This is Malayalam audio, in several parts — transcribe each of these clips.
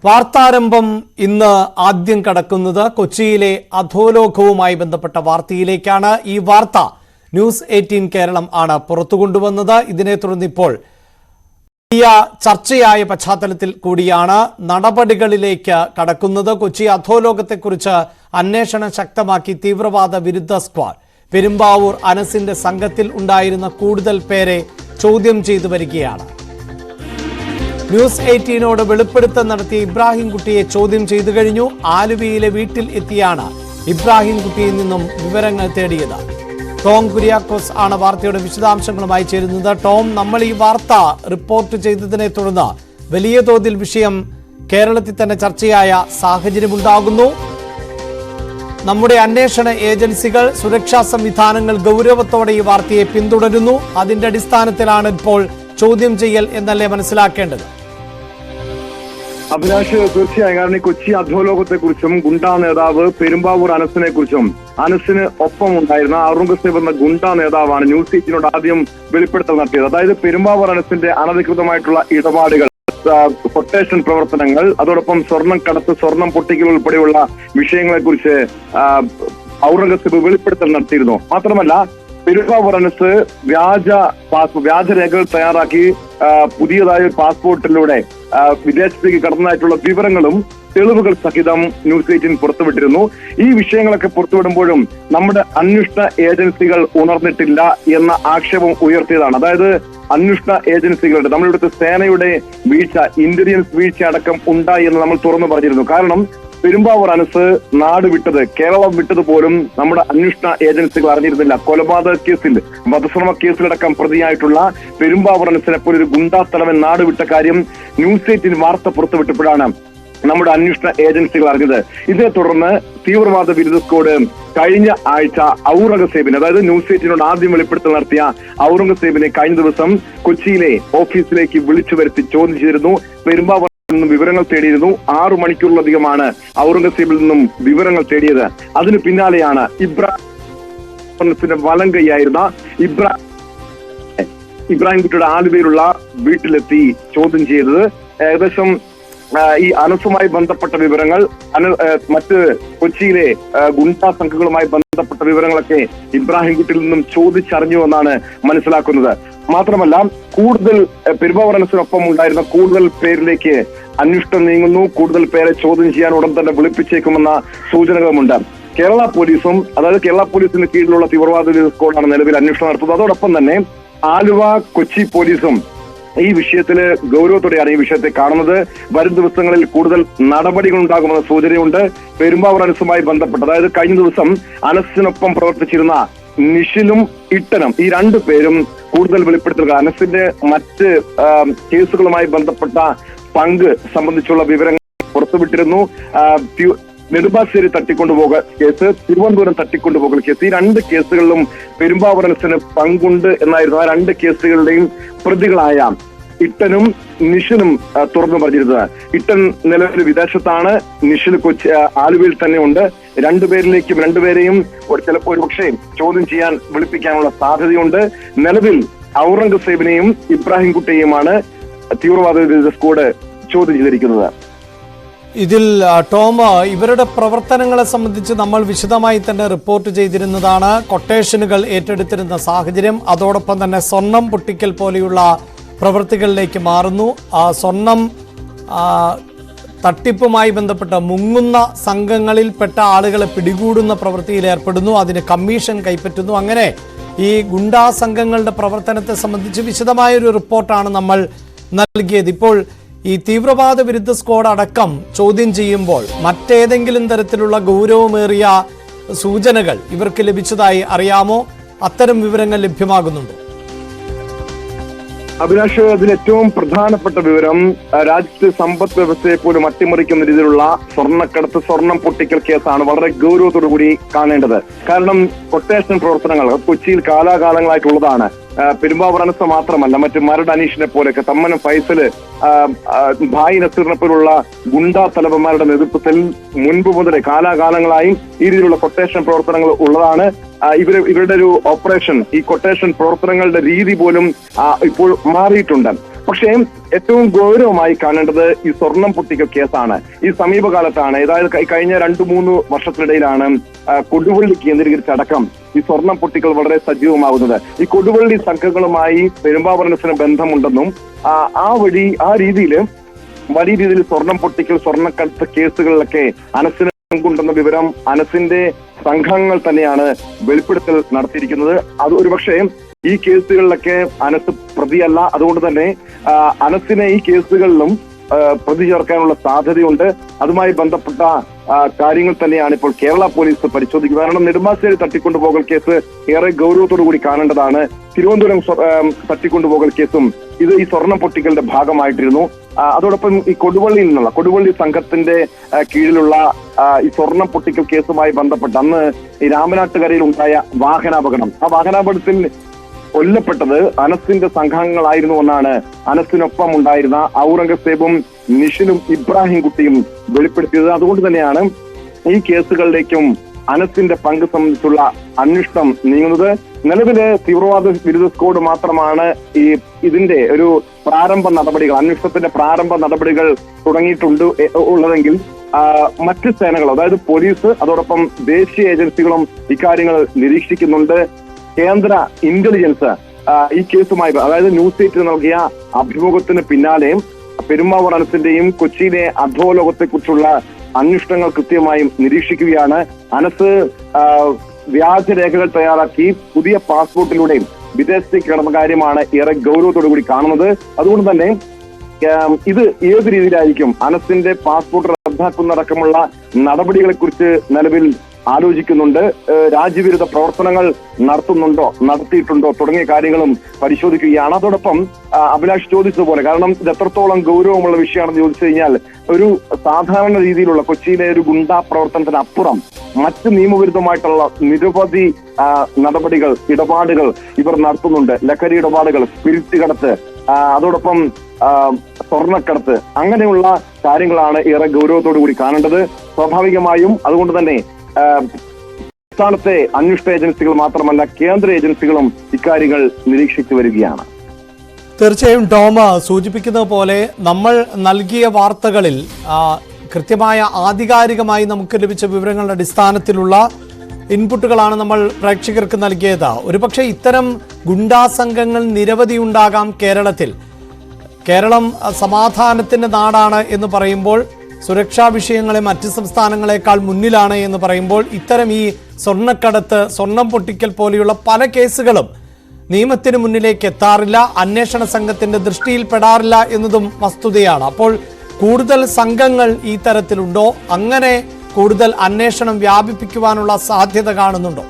വാർത്താരംഭം ഇന്ന് ആദ്യം കടക്കുന്നത് കൊച്ചിയിലെ അധോലോകവുമായി ബന്ധപ്പെട്ട വാർത്തയിലേക്കാണ്. ഈ വാർത്ത ന്യൂസ് 18 കേരളം ആണ് പുറത്തുകൊണ്ടുവന്നത്. ഇതിനെ തുടർന്ന് ഇപ്പോൾ വലിയ ചർച്ചയായ പശ്ചാത്തലത്തിൽ കൂടിയാണ് നടപടികളിലേക്ക് കടക്കുന്നത്. കൊച്ചി അധോലോകത്തെക്കുറിച്ച് അന്വേഷണം ശക്തമാക്കി തീവ്രവാദ വിരുദ്ധ സ്ക്വാഡ്. പെരുമ്പാവൂർ അനസിന്റെ സംഘത്തിൽ ഉണ്ടായിരുന്ന കൂടുതൽ പേരെ ചോദ്യം ചെയ്തു വരികയാണ്. ന്യൂസ് 18നോട് വെളിപ്പെടുത്തൽ നടത്തിയ ഇബ്രാഹിം കുട്ടിയെ ചോദ്യം ചെയ്തു കഴിഞ്ഞു. ആലുവയിലെ വീട്ടിൽ എത്തിയാണ് ഇബ്രാഹിം കുട്ടിയിൽ നിന്നും വിവരങ്ങൾ തേടിയത്. ടോം കുര്യാക്കോസ് ആണ് വാർത്തയുടെ വിശദാംശങ്ങളുമായി ചേരുന്നത്. ടോം, നമ്മൾ ഈ വാർത്ത റിപ്പോർട്ട് ചെയ്തതിനെ തുടർന്ന് വലിയ തോതിൽ വിഷയം കേരളത്തിൽ തന്നെ ചർച്ചയായ സാഹചര്യമുണ്ടാകുന്നു. നമ്മുടെ അന്വേഷണ ഏജൻസികൾ, സുരക്ഷാ സംവിധാനങ്ങൾ ഗൗരവത്തോടെ ഈ വാർത്തയെ പിന്തുടരുന്നു. അതിന്റെ അടിസ്ഥാനത്തിലാണ് ഇപ്പോൾ ചോദ്യം ചെയ്യൽ എന്നല്ലേ മനസ്സിലാക്കേണ്ടത്? അഭിലാഷ്, തീർച്ചയായും. കാരണം ഈ കൊച്ചി അധോലോകത്തെ കുറിച്ചും ഗുണ്ടാ നേതാവ് പെരുമ്പാവൂർ അനസിനെ കുറിച്ചും അനസിന് ഒപ്പം ഉണ്ടായിരുന്ന ഔറംഗസേബ് എന്ന ഗുണ്ടാ നേതാവാണ് ന്യൂസ് 18നോട് ആദ്യം വെളിപ്പെടുത്തൽ നടത്തിയത്. അതായത് പെരുമ്പാവൂർ അനസിന്റെ അനധികൃതമായിട്ടുള്ള ഇടപാടുകൾ, കൊട്ടേഷൻ പ്രവർത്തനങ്ങൾ, അതോടൊപ്പം സ്വർണം കടത്ത്, സ്വർണം പൊട്ടിക്കൽ ഉൾപ്പെടെയുള്ള വിഷയങ്ങളെ കുറിച്ച് ഔറംഗസേബ് വെളിപ്പെടുത്തൽ നടത്തിയിരുന്നു. മാത്രമല്ല, പെരുമ്പാവൂർ അനസ് വ്യാജ രേഖകൾ തയ്യാറാക്കി പുതിയതായ പാസ്പോർട്ടിലൂടെ വിദേശത്തേക്ക് കടന്നതായിട്ടുള്ള വിവരങ്ങളും തെളിവുകൾ സഹിതം ന്യൂസ് 18 പുറത്തുവിട്ടിരുന്നു. ഈ വിഷയങ്ങളൊക്കെ പുറത്തുവിടുമ്പോഴും നമ്മുടെ അന്വേഷണ ഏജൻസികൾ ഉണർന്നിട്ടില്ല എന്ന ആക്ഷേപം ഉയർത്തിയതാണ്. അതായത് അന്വേഷണ ഏജൻസികളുടെ, നമ്മളിവിടുത്തെ സേനയുടെ വീഴ്ച, ഇന്റലിജൻസ് വീഴ്ച അടക്കം ഉണ്ടായി എന്ന് നമ്മൾ തുറന്നു പറഞ്ഞിരുന്നു. കാരണം പെരുമ്പാവൂർ അനസ് നാട് വിട്ടത്, കേരളം വിട്ടത് പോലും നമ്മുടെ അന്വേഷണ ഏജൻസികൾ അറിഞ്ഞിരുന്നില്ല. കൊലപാതക കേസിൽ, വധശ്രമ കേസിലടക്കം പ്രതിയായിട്ടുള്ള പെരുമ്പാവൂർ അനസിനെ പോലെ ഒരു ഗുണ്ടാ തലവൻ നാട് വിട്ട കാര്യം ന്യൂസ് 18 വാർത്ത പുറത്തുവിട്ടപ്പോഴാണ് നമ്മുടെ അന്വേഷണ ഏജൻസികൾ അറിഞ്ഞത്. ഇതിനെ തുടർന്ന് തീവ്രവാദ വിരുദ്ധ സ്ക്വാഡ് കഴിഞ്ഞ ആഴ്ച ഔറംഗസേബിനെ, അതായത് ന്യൂസ് 18നോട് ആദ്യം വെളിപ്പെടുത്തൽ നടത്തിയ ഔറംഗസേബിനെ കഴിഞ്ഞ ദിവസം കൊച്ചിയിലെ ഓഫീസിലേക്ക് വിളിച്ചു വരുത്തി ചോദ്യം ചെയ്തിരുന്നു. പെരുമ്പാവൂർ നിന്നും വിവരങ്ങൾ തേടിയിരുന്നു. 6 മണിക്കൂറിലധികമാണ് ഔറംഗസേബിൽ നിന്നും വിവരങ്ങൾ തേടിയത്. അതിനു പിന്നാലെയാണ് ഇബ്രാഹിമിന്റെ വലം കൈയായിരുന്ന ഇബ്രാഹിം കുട്ടിയുടെ ആലുവയിലുള്ള വീട്ടിലെത്തി ചോദ്യം ചെയ്തത്. ഏകദേശം ഈ അനസുമായി ബന്ധപ്പെട്ട വിവരങ്ങൾ, മറ്റ് കൊച്ചിയിലെ ഗുണ്ടാ സംഘങ്ങളുമായി ബന്ധപ്പെട്ട വിവരങ്ങളൊക്കെ ഇബ്രാഹിം കുട്ടിയിൽ നിന്നും ചോദിച്ചറിഞ്ഞുവെന്നാണ് മനസ്സിലാക്കുന്നത്. മാത്രമല്ല, കൂടുതൽ പെരുമ്പാവൂർ അനസിനൊപ്പം ഉണ്ടായിരുന്ന കൂടുതൽ പേരിലേക്ക് അന്വേഷണം നീങ്ങുന്നു. കൂടുതൽ പേരെ ചോദ്യം ചെയ്യാൻ ഉടൻ തന്നെ വിളിപ്പിച്ചേക്കുമെന്ന സൂചനകളുമുണ്ട്. കേരള പോലീസും, അതായത് കേരള പോലീസിന് കീഴിലുള്ള തീവ്രവാദ വിരുദ്ധ സ്ക്വാഡാണ് നിലവിൽ അന്വേഷണം നടത്തുന്നത്. അതോടൊപ്പം തന്നെ ആലുവ, കൊച്ചി പോലീസും ഈ വിഷയത്തില് ഗൗരവത്തോടെയാണ് ഈ വിഷയത്തെ കാണുന്നത്. വരും ദിവസങ്ങളിൽ കൂടുതൽ നടപടികൾ ഉണ്ടാകുമെന്ന സൂചനയുണ്ട്. പെരുമ്പാവൂർ അനസുമായി ബന്ധപ്പെട്ട്, അതായത് കഴിഞ്ഞ ദിവസം അനസിനൊപ്പം പ്രവർത്തിച്ചിരുന്ന നിഷിലും ഇട്ടനും, ഈ 2 പേരും കൂടുതൽ വെളിപ്പെടുത്തുക. അനസിന്റെ മറ്റ് കേസുകളുമായി ബന്ധപ്പെട്ട പങ്ക് സംബന്ധിച്ചുള്ള വിവരങ്ങൾ പുറത്തുവിട്ടിരുന്നു. നെടുമ്പാശ്ശേരി തട്ടിക്കൊണ്ടുപോകൽ കേസ്, തിരുവനന്തപുരം തട്ടിക്കൊണ്ടുപോകൽ കേസ്, ഈ 2 കേസുകളിലും പെരുമ്പാവൂർ അനസിന് പങ്കുണ്ട് എന്നായിരുന്നു ആ 2 കേസുകളുടെയും പ്രതികളായ ഇട്ടനും നിഷിനും തുറന്നു പറഞ്ഞിരുന്നത്. ഇട്ടൻ നിലവിൽ വിദേശത്താണ്, നിഷിന് കൊച്ചി ആലുവയിൽ തന്നെ ഉണ്ട്. 2 പേരെയും ചിലപ്പോൾ ഒരുപക്ഷെ ചോദ്യം ചെയ്യാൻ വിളിപ്പിക്കാനുള്ള സാധ്യതയുണ്ട്. നിലവിൽ ഔറംഗസേബിനെയും ഇബ്രാഹിം കുട്ടിയെയുമാണ് തീവ്രവാദ വിരുദ്ധ സ്ക്വാഡ് ചോദ്യം ചെയ്തിരിക്കുന്നത്. ഇതിൽ ടോം, ഇവരുടെ പ്രവർത്തനങ്ങളെ സംബന്ധിച്ച് നമ്മൾ വിശദമായി തന്നെ റിപ്പോർട്ട് ചെയ്തിരുന്നതാണ്. കൊട്ടേഷനുകൾ ഏറ്റെടുത്തിരുന്ന സാഹചര്യം, അതോടൊപ്പം തന്നെ സ്വർണം പൊട്ടിക്കൽ പോലെയുള്ള പ്രവൃത്തികളിലേക്ക് മാറുന്നു. സ്വർണം തട്ടിപ്പുമായി ബന്ധപ്പെട്ട് മുങ്ങുന്ന സംഘങ്ങളിൽപ്പെട്ട ആളുകളെ പിടികൂടുന്ന പ്രവൃത്തിയിൽ ഏർപ്പെടുന്നു, അതിന് കമ്മീഷൻ കൈപ്പറ്റുന്നു. അങ്ങനെ ഈ ഗുണ്ടാ സംഘങ്ങളുടെ പ്രവർത്തനത്തെ സംബന്ധിച്ച് വിശദമായൊരു റിപ്പോർട്ടാണ് നമ്മൾ നൽകിയത്. ഇപ്പോൾ ഈ തീവ്രവാദ വിരുദ്ധ സ്ക്വാഡ് അടക്കം ചോദ്യം ചെയ്യുമ്പോൾ മറ്റേതെങ്കിലും തരത്തിലുള്ള ഗൗരവമേറിയ സൂചനകൾ ഇവർക്ക് ലഭിച്ചതായി അറിയാമോ? അത്തരം വിവരങ്ങൾ ലഭ്യമാകുന്നുണ്ടോ? അഭിലാഷ്, അതിൽ ഏറ്റവും പ്രധാനപ്പെട്ട വിവരം, രാജ്യത്തെ സമ്പദ് വ്യവസ്ഥയെ പോലും അട്ടിമറിക്കുന്ന രീതിയിലുള്ള സ്വർണ്ണക്കടത്ത്, സ്വർണം പൊട്ടിക്കൽ കേസാണ് വളരെ ഗൗരവത്തോടു കൂടി കാണേണ്ടത്. കാരണം കൊട്ടേഷൻ പ്രവർത്തനങ്ങൾ കൊച്ചിയിൽ കാലാകാലങ്ങളായിട്ടുള്ളതാണ്. പെരുമ്പാവൂർ അനസ് മാത്രമല്ല, മറ്റ് മരട് അനീഷിനെ പോലെയൊക്കെ, തമ്മനം ഫൈസല്, ഭായി നസീറിനെ പോലുള്ള ഗുണ്ടാ തലവന്മാരുടെ നേതൃത്വത്തിൽ മുൻപ് മുതലേ കാലാകാലങ്ങളായി ഈ രീതിയിലുള്ള കൊട്ടേഷൻ പ്രവർത്തനങ്ങൾ ഉള്ളതാണ്. ഇവരുടെ ഒരു ഓപ്പറേഷൻ, ഈ കൊട്ടേഷൻ പ്രവർത്തനങ്ങളുടെ രീതി പോലും ഇപ്പോൾ മാറിയിട്ടുണ്ട്. പക്ഷേ ഏറ്റവും ഗൗരവമായി കാണേണ്ടത് ഈ സ്വർണം പൊട്ടിക്കൽ കേസാണ്. ഈ സമീപകാലത്താണ്, അതായത് കഴിഞ്ഞ 2-3 വർഷത്തിനിടയിലാണ് കൊടുവള്ളി കേന്ദ്രീകരിച്ചടക്കം ഈ സ്വർണം പൊട്ടിക്കൽ വളരെ സജീവമാകുന്നത്. ഈ കൊടുവള്ളി സംഘങ്ങളുമായി പെരുമ്പാവൂർ അനസിന് ബന്ധമുണ്ടെന്നും ആ രീതിയിൽ വലിയ രീതിയിൽ സ്വർണം പൊട്ടിക്കൽ, സ്വർണ്ണക്കടത്ത് കേസുകളിലൊക്കെ അനസിന് പങ്കുണ്ടെന്ന വിവരം അനസിന്റെ സംഘങ്ങൾ തന്നെയാണ് വെളിപ്പെടുത്തൽ നടത്തിയിരിക്കുന്നത്. അത് ഒരുപക്ഷെ ഈ കേസുകളിലൊക്കെ അനസ് പ്രതിയല്ല, അതുകൊണ്ട് തന്നെ അനസിനെ ഈ കേസുകളിലും പ്രതി ചേർക്കാനുള്ള സാധ്യതയുണ്ട്. അതുമായി ബന്ധപ്പെട്ട കാര്യങ്ങൾ തന്നെയാണ് ഇപ്പോൾ കേരള പോലീസ് പരിശോധിക്കുന്നത്. കാരണം നെടുമ്പാശ്ശേരി തട്ടിക്കൊണ്ടുപോകൽ കേസ് ഏറെ ഗൗരവത്തോടു കൂടി കാണേണ്ടതാണ്. തിരുവനന്തപുരം തട്ടിക്കൊണ്ടുപോകൽ കേസും ഇത് ഈ സ്വർണം പൊട്ടിക്കലിന്റെ ഭാഗമായിട്ടിരുന്നു. അതോടൊപ്പം ഈ കൊടുവള്ളി സംഘത്തിന്റെ കീഴിലുള്ള ഈ സ്വർണം പൊട്ടിക്കൽ കേസുമായി ബന്ധപ്പെട്ട് അന്ന് ഈ രാമനാട്ടുകരയിൽ ഉണ്ടായ വാഹനാപകടം, ആ വാഹനാപകടത്തിൽ കൊല്ലപ്പെട്ടത് അനസിന്റെ സംഘങ്ങളായിരുന്നു എന്നാണ് അനസിനൊപ്പം ഉണ്ടായിരുന്ന ഔറംഗസേബും നിഷിനും ഇബ്രാഹിം കുട്ടിയും വെളിപ്പെടുത്തിയത്. അതുകൊണ്ട് തന്നെയാണ് ഈ കേസുകളിലേക്കും അനസിന്റെ പങ്ക് സംബന്ധിച്ചുള്ള അന്വേഷണം നീങ്ങുന്നത്. നിലവില് തീവ്രവാദ വിരുദ്ധ സ്ക്വാഡ് മാത്രമാണ് ഇതിന്റെ ഒരു പ്രാരംഭ നടപടികൾ, അന്വേഷണത്തിന്റെ പ്രാരംഭ നടപടികൾ ഉള്ളതെങ്കിൽ മറ്റ് സേനകൾ, അതായത് പോലീസ്, അതോടൊപ്പം ദേശീയ ഏജൻസികളും ഇക്കാര്യങ്ങൾ നിരീക്ഷിക്കുന്നുണ്ട്. കേന്ദ്ര ഇന്റലിജൻസ് ഈ കേസുമായി, അതായത് ന്യൂസ് 8 നൽകിയ അഭിമുഖത്തിന് പിന്നാലെ പെരുമ്പാവൂർ അനസിന്റെയും കൊച്ചിയിലെ അധോലോകത്തെക്കുറിച്ചുള്ള അന്വേഷണങ്ങൾ കൃത്യമായും നിരീക്ഷിക്കുകയാണ്. അനസ് വ്യാജരേഖകൾ തയ്യാറാക്കി പുതിയ പാസ്പോർട്ടിലൂടെയും വിദേശത്തേക്ക് കടന്ന കാര്യമാണ് ഏറെ ഗൗരവത്തോടു കൂടി കാണുന്നത്. അതുകൊണ്ട് തന്നെ ഇത് ഏത് രീതിയിലായിരിക്കും അനസിന്റെ പാസ്പോർട്ട് റദ്ദാക്കുന്നതടക്കമുള്ള നടപടികളെ കുറിച്ച് നിലവിൽ ആലോചിക്കുന്നുണ്ട്. രാജ്യവിരുദ്ധ പ്രവർത്തനങ്ങൾ നടത്തിയിട്ടുണ്ടോ തുടങ്ങിയ കാര്യങ്ങളും പരിശോധിക്കുകയാണ്. അതോടൊപ്പം അഭിലാഷ് ചോദിച്ചതുപോലെ, കാരണം ഇത് എത്രത്തോളം ഗൗരവമുള്ള വിഷയമാണെന്ന് ചോദിച്ചു കഴിഞ്ഞാൽ, ഒരു സാധാരണ രീതിയിലുള്ള കൊച്ചിയിലെ ഒരു ഗുണ്ടാ പ്രവർത്തനത്തിനപ്പുറം മറ്റ് നിയമവിരുദ്ധമായിട്ടുള്ള നിരവധി ഇടപാടുകൾ ഇവർ നടത്തുന്നുണ്ട്. ലഹരി ഇടപാടുകൾ, സ്പിരിറ്റ് കടത്ത്, അതോടൊപ്പം സ്വർണ്ണക്കടത്ത്, അങ്ങനെയുള്ള കാര്യങ്ങളാണ് ഏറെ ഗൗരവത്തോടു കൂടി കാണേണ്ടത്. സ്വാഭാവികമായും അതുകൊണ്ട് തന്നെ സംസ്ഥാനത്തെ അന്വേഷണ ഏജൻസികൾ മാത്രമല്ല കേന്ദ്ര ഏജൻസികളും ഇക്കാര്യങ്ങൾ നിരീക്ഷിച്ചു വരികയാണ്. തീർച്ചയായും ടോം സൂചിപ്പിക്കുന്നത് പോലെ നമ്മൾ നൽകിയ വാർത്തകളിൽ കൃത്യമായ ആധികാരികമായി നമുക്ക് ലഭിച്ച വിവരങ്ങളുടെ അടിസ്ഥാനത്തിലുള്ള ഇൻപുട്ടുകളാണ് നമ്മൾ പ്രേക്ഷകർക്ക് നൽകിയത്. ഒരുപക്ഷെ ഇത്തരം ഗുണ്ടാ സംഘങ്ങൾ നിരവധി ഉണ്ടാകാം കേരളത്തിൽ. കേരളം സമാധാനത്തിന്റെ നാടാണ് എന്ന് പറയുമ്പോൾ, സുരക്ഷാ വിഷയങ്ങളെ മറ്റ് സംസ്ഥാനങ്ങളെക്കാൾ മുന്നിലാണ് എന്ന് പറയുമ്പോൾ, ഇത്തരം ഈ സ്വർണ്ണക്കടത്ത്, സ്വർണം പൊട്ടിക്കൽ പോലെയുള്ള പല കേസുകളും നിയമത്തിന് മുന്നിലേക്ക് എത്താറില്ല, അന്വേഷണ സംഘത്തിന്റെ ദൃഷ്ടിയിൽപ്പെടാറില്ല എന്നതും വസ്തുതയാണ്. അപ്പോൾ കൂടുതൽ സംഘങ്ങൾ ഈ തരത്തിലുണ്ടോ? അങ്ങനെ കൂടുതൽ അന്വേഷണം വ്യാപിപ്പിക്കുവാനുള്ള സാധ്യത കാണുന്നുണ്ടോ?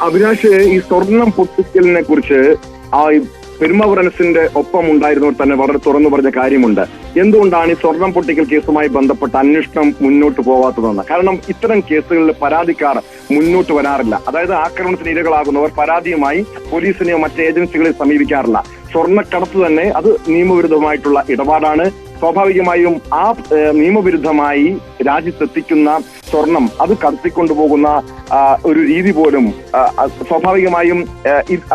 അഭിലാഷ്, ഈ സ്വർണം പൊട്ടിക്കലിനെ കുറിച്ച് പെരുമ്പാവൂർ അനസിന്റെ ഒപ്പം ഉണ്ടായിരുന്നവർ തന്നെ വളരെ തുറന്നു പറഞ്ഞ കാര്യമുണ്ട്. എന്തുകൊണ്ടാണ് ഈ സ്വർണം പൊട്ടിക്കൽ കേസുമായി ബന്ധപ്പെട്ട അന്വേഷണം മുന്നോട്ട് പോവാത്തതെന്ന്. കാരണം ഇത്തരം കേസുകളിൽ പരാതിക്കാർ മുന്നോട്ട് വരാറില്ല. അതായത് ആക്രമണത്തിന് ഇരകളാകുന്നവർ പരാതിയുമായി പോലീസിനെയോ മറ്റ് ഏജൻസികളെ സമീപിക്കാറില്ല. സ്വർണ്ണക്കടത്ത് തന്നെ അത് നിയമവിരുദ്ധമായിട്ടുള്ള ഇടപാടാണ്. സ്വാഭാവികമായും ആ നിയമവിരുദ്ധമായി രാജ്യത്തെത്തിക്കുന്ന സ്വർണം അത് കടത്തിക്കൊണ്ടുപോകുന്ന ഒരു രീതി പോലും സ്വാഭാവികമായും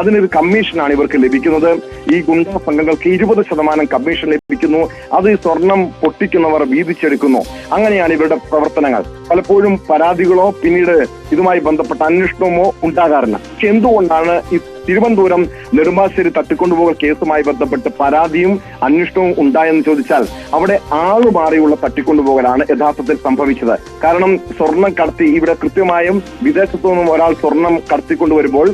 അതിനൊരു കമ്മീഷനാണ് ഇവർക്ക് ലഭിക്കുന്നത്. ഈ ഗുണ്ടാ സംഘങ്ങൾക്ക് 20% കമ്മീഷൻ ലഭിക്കുന്നു. അത് ഈ സ്വർണം പൊട്ടിക്കുന്നവർ വീതിച്ചെടുക്കുന്നു. അങ്ങനെയാണ് ഇവരുടെ പ്രവർത്തനങ്ങൾ. പലപ്പോഴും പരാതികളോ പിന്നീട് ഇതുമായി ബന്ധപ്പെട്ട അന്വേഷണമോ ഉണ്ടാകാറില്ല. പക്ഷെ എന്തുകൊണ്ടാണ് ഈ തിരുവനന്തപുരം നെടുമ്പാശ്ശേരി തട്ടിക്കൊണ്ടുപോകൽ കേസുമായി ബന്ധപ്പെട്ട് പരാതിയും അന്വേഷണവും ഉണ്ടായെന്ന് ചോദിച്ചാൽ, അവിടെ ആളുമാറിയുള്ള തട്ടിക്കൊണ്ടുപോകലാണ് യഥാർത്ഥത്തിൽ സംഭവിച്ചത്. കാരണം സ്വർണം കടത്തി ഇവിടെ കൃത്യമായും വിദേശത്തു നിന്നും ഒരാൾ സ്വർണം കടത്തിക്കൊണ്ടുവരുമ്പോൾ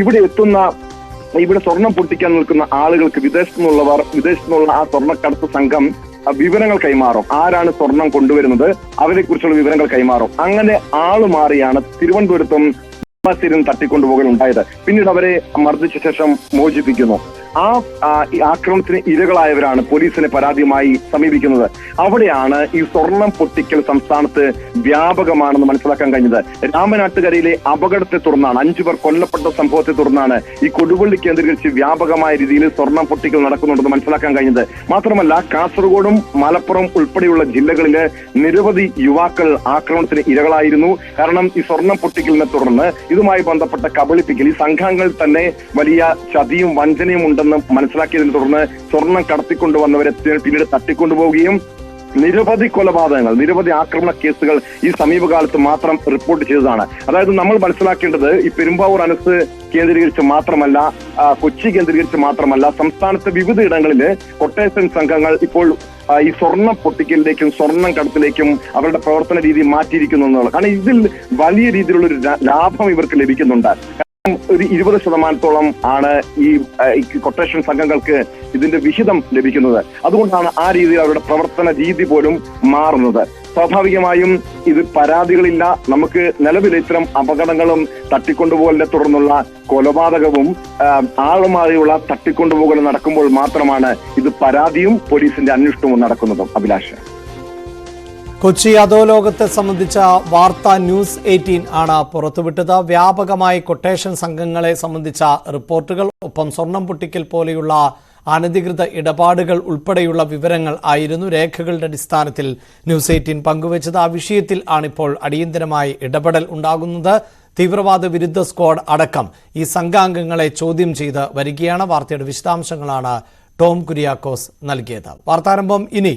ഇവിടെ സ്വർണം പൊട്ടിക്കാൻ നിൽക്കുന്ന ആളുകൾക്ക് വിദേശത്തു നിന്നുള്ള ആ സ്വർണ്ണക്കടത്ത് സംഘം വിവരങ്ങൾ കൈമാറും. ആരാണ് സ്വർണം കൊണ്ടുവരുന്നത്, അവരെ കുറിച്ചുള്ള വിവരങ്ങൾ കൈമാറും. അങ്ങനെ ആളുമാറിയാണ് തിരുവനന്തപുരത്തും തട്ടിക്കൊണ്ടുപോകൽ ഉണ്ടായത്. പിന്നീട് അവരെ മർദ്ദിച്ച ശേഷം മോചിപ്പിക്കുന്നു. ഈ ആക്രമണത്തിന് ഇരകളായവരാണ് പോലീസിനെ പരാതിയുമായി സമീപിക്കുന്നത്. അവിടെയാണ് ഈ സ്വർണം പൊട്ടിക്കൽ സംസ്ഥാനത്ത് വ്യാപകമാണെന്ന് മനസ്സിലാക്കാൻ കഴിഞ്ഞത്. രാമനാട്ടുകരയിലെ അപകടത്തെ തുടർന്നാണ്, 5 പേർ കൊല്ലപ്പെട്ട സംഭവത്തെ തുടർന്നാണ് ഈ കൊടുവള്ളി കേന്ദ്രീകരിച്ച് വ്യാപകമായ രീതിയിൽ സ്വർണം പൊട്ടിക്കൽ നടക്കുന്നുണ്ടെന്ന് മനസ്സിലാക്കാൻ കഴിഞ്ഞത്. മാത്രമല്ല, കാസർഗോഡും മലപ്പുറം ഉൾപ്പെടെയുള്ള ജില്ലകളിലെ നിരവധി യുവാക്കൾ ആക്രമണത്തിന് ഇരകളായിരുന്നു. കാരണം ഈ സ്വർണം പൊട്ടിക്കലിനെ തുടർന്ന് ഇതുമായി ബന്ധപ്പെട്ട കബളിപ്പിക്കൽ, ഈ സംഘങ്ങൾ തന്നെ വലിയ ചതിയും വഞ്ചനയും ഉണ്ടെന്ന് മനസ്സിലാക്കിയതിനെ തുടർന്ന് സ്വർണം കടത്തിക്കൊണ്ടുവന്നവരെ പിന്നീട് തട്ടിക്കൊണ്ടുപോവുകയും നിരവധി കൊലപാതകങ്ങൾ, നിരവധി ആക്രമണ കേസുകൾ ഈ സമീപകാലത്ത് മാത്രം റിപ്പോർട്ട് ചെയ്തതാണ്. അതായത് നമ്മൾ മനസ്സിലാക്കേണ്ടത് ഈ പെരുമ്പാവൂർ അനസ് കേന്ദ്രീകരിച്ച് മാത്രമല്ല, കൊച്ചി കേന്ദ്രീകരിച്ച് മാത്രമല്ല, സംസ്ഥാനത്തെ വിവിധ ഇടങ്ങളിൽ കൊട്ടേഷൻ സംഘങ്ങൾ ഇപ്പോൾ ഈ സ്വർണം പൊട്ടിക്കലിലേക്കും സ്വർണം കടത്തിലേക്കും അവരുടെ പ്രവർത്തന രീതി മാറ്റിയിരിക്കുന്നു എന്നുള്ളത്. കാരണം ഇതിൽ വലിയ രീതിയിലുള്ള ഒരു ലാഭം ഇവർക്ക് ലഭിക്കുന്നുണ്ട്. ഒരു 20% ആണ് ഈ കൊട്ടേഷൻ സംഘങ്ങൾക്ക് ഇതിന്റെ വിഹിതം ലഭിക്കുന്നത്. അതുകൊണ്ടാണ് ആ രീതിയിൽ അവരുടെ പ്രവർത്തന രീതി പോലും മാറുന്നത്. സ്വാഭാവികമായും ഇത് പരാതികളില്ല. നമുക്ക് നിലവിൽ ഇത്തരം അപകടങ്ങളും തട്ടിക്കൊണ്ടുപോകലിനെ തുടർന്നുള്ള കൊലപാതകവും ആളുമായുള്ള തട്ടിക്കൊണ്ടുപോകലും നടക്കുമ്പോൾ മാത്രമാണ് ഇത് പരാതിയും പോലീസിന്റെ അന്വേഷണവും നടക്കുന്നതും. അഭിലാഷ്, കൊച്ചി അധോലോകത്തെ സംബന്ധിച്ച വാർത്ത ന്യൂസ് 18 ആണ് പുറത്തുവിട്ടത്. വ്യാപകമായി കൊട്ടേഷൻ സംഘങ്ങളെ സംബന്ധിച്ച റിപ്പോർട്ടുകൾ, ഒപ്പം സ്വർണം പൊട്ടിക്കൽ പോലെയുള്ള അനധികൃത ഇടപാടുകൾ ഉൾപ്പെടെയുള്ള വിവരങ്ങൾ ആയിരുന്നു രേഖകളുടെ അടിസ്ഥാനത്തിൽ ന്യൂസ് 18 പങ്കുവച്ചത്. ആ വിഷയത്തിൽ ആണിപ്പോൾ അടിയന്തരമായി ഇടപെടൽ ഉണ്ടാകുന്നത്. തീവ്രവാദ വിരുദ്ധ സ്ക്വാഡ് അടക്കം ഈ സംഘാംഗങ്ങളെ ചോദ്യം ചെയ്ത് വരികയാണ്. വാർത്തയുടെ വിശദാംശങ്ങളാണ് ടോം കുര്യാക്കോസ് നൽകിയത്. വാർത്താരംഭം ഇനി.